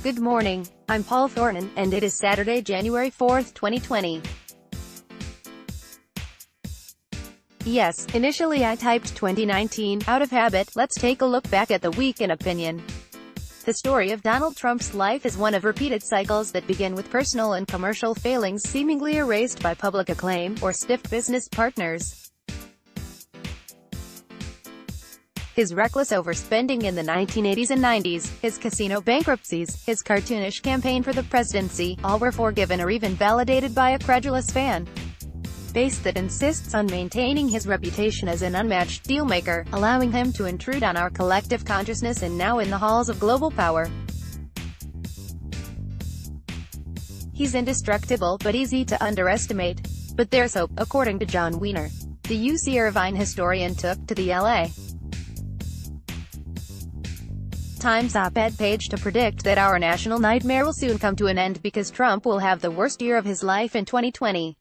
Good morning, I'm Paul Thornton, and it is Saturday, January 4th, 2020. Yes, initially I typed 2019, out of habit. Let's take a look back at the week in opinion. The story of Donald Trump's life is one of repeated cycles that begin with personal and commercial failings seemingly erased by public acclaim, or stiff business partners. His reckless overspending in the 1980s and 90s, his casino bankruptcies, his cartoonish campaign for the presidency, all were forgiven or even validated by a credulous fan base that insists on maintaining his reputation as an unmatched dealmaker, allowing him to intrude on our collective consciousness and now in the halls of global power. He's indestructible but easy to underestimate. But there's hope, according to John Wiener, the UC Irvine historian took to the L.A. Times op-ed page to predict that our national nightmare will soon come to an end because Trump will have the worst year of his life in 2020.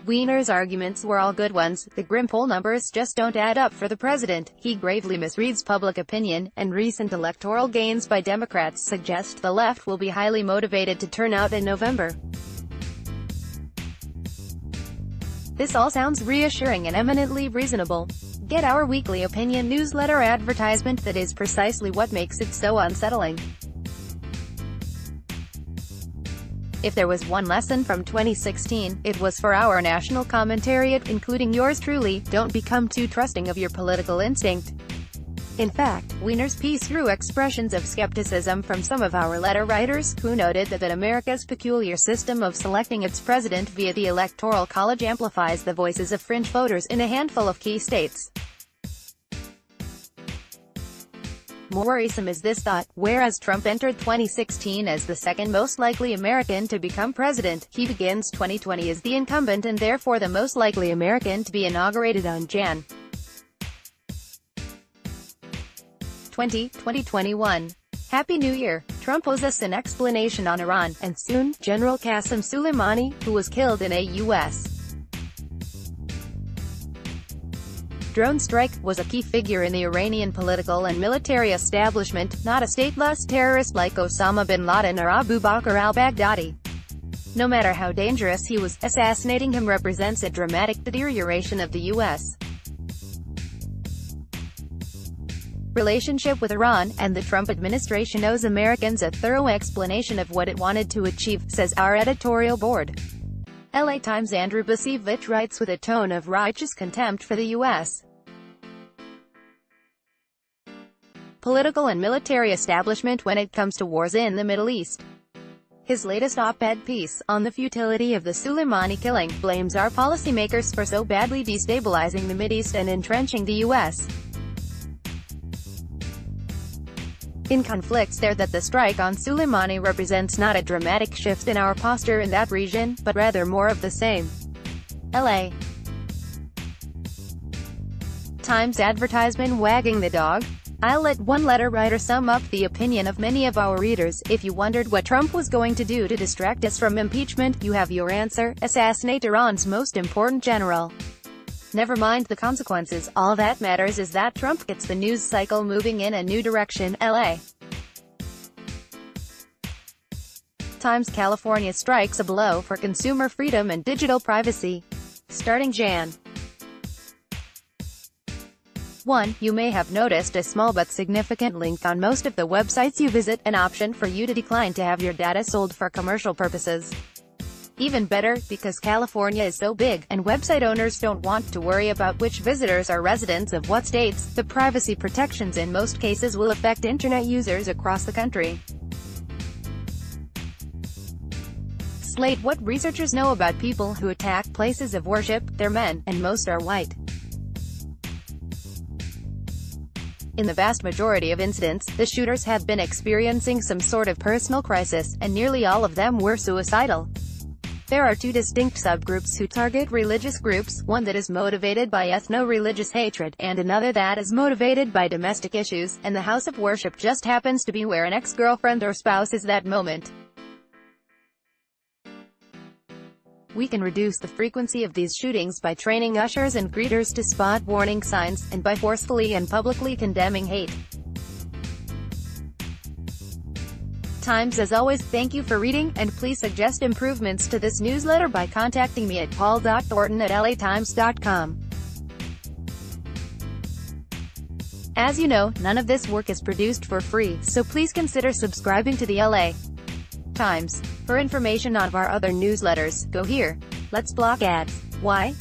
Wiener's arguments were all good ones. The grim poll numbers just don't add up for the president. He gravely misreads public opinion, and recent electoral gains by Democrats suggest the left will be highly motivated to turn out in November. This all sounds reassuring and eminently reasonable. Get our weekly opinion newsletter advertisement that is precisely what makes it so unsettling. If there was one lesson from 2016, it was for our national commentariat, including yours truly: don't become too trusting of your political instinct. In fact, Wiener's piece drew expressions of skepticism from some of our letter writers, who noted that America's peculiar system of selecting its president via the Electoral College amplifies the voices of fringe voters in a handful of key states. More worrisome is this thought: whereas Trump entered 2016 as the second most likely American to become president, he begins 2020 as the incumbent and therefore the most likely American to be inaugurated on Jan. 2021. Happy New Year! Trump owes us an explanation on Iran, and soon, General Qasem Soleimani, who was killed in a U.S. drone strike, was a key figure in the Iranian political and military establishment, not a stateless terrorist like Osama bin Laden or Abu Bakr al-Baghdadi. No matter how dangerous he was, assassinating him represents a dramatic deterioration of the U.S. relationship with Iran, and the Trump administration owes Americans a thorough explanation of what it wanted to achieve, says our editorial board. LA Times' Andrew Bacevich writes with a tone of righteous contempt for the U.S. political and military establishment when it comes to wars in the Middle East. His latest op-ed piece, on the futility of the Soleimani killing, blames our policymakers for so badly destabilizing the Mideast and entrenching the U.S. in conflicts there that the strike on Soleimani represents not a dramatic shift in our posture in that region, but rather more of the same. LA Times advertisement wagging the dog? I'll let one letter writer sum up the opinion of many of our readers. If you wondered what Trump was going to do to distract us from impeachment, you have your answer: assassinate Iran's most important general. Never mind the consequences, all that matters is that Trump gets the news cycle moving in a new direction. LA Times California strikes a blow for consumer freedom and digital privacy. Starting Jan. 1. You may have noticed a small but significant link on most of the websites you visit, an option for you to decline to have your data sold for commercial purposes. Even better, because California is so big, and website owners don't want to worry about which visitors are residents of what states, the privacy protections in most cases will affect internet users across the country. Slate what researchers know about people who attack places of worship. They're men, and most are white. In the vast majority of incidents, the shooters had been experiencing some sort of personal crisis, and nearly all of them were suicidal. There are two distinct subgroups who target religious groups, one that is motivated by ethno-religious hatred, and another that is motivated by domestic issues, and the house of worship just happens to be where an ex-girlfriend or spouse is that moment. We can reduce the frequency of these shootings by training ushers and greeters to spot warning signs, and by forcefully and publicly condemning hate. Times. As always, thank you for reading, and please suggest improvements to this newsletter by contacting me at paul.thornton@latimes.com. As you know, none of this work is produced for free, so please consider subscribing to the LA Times. For information on our other newsletters, go here. Let's block ads. Why?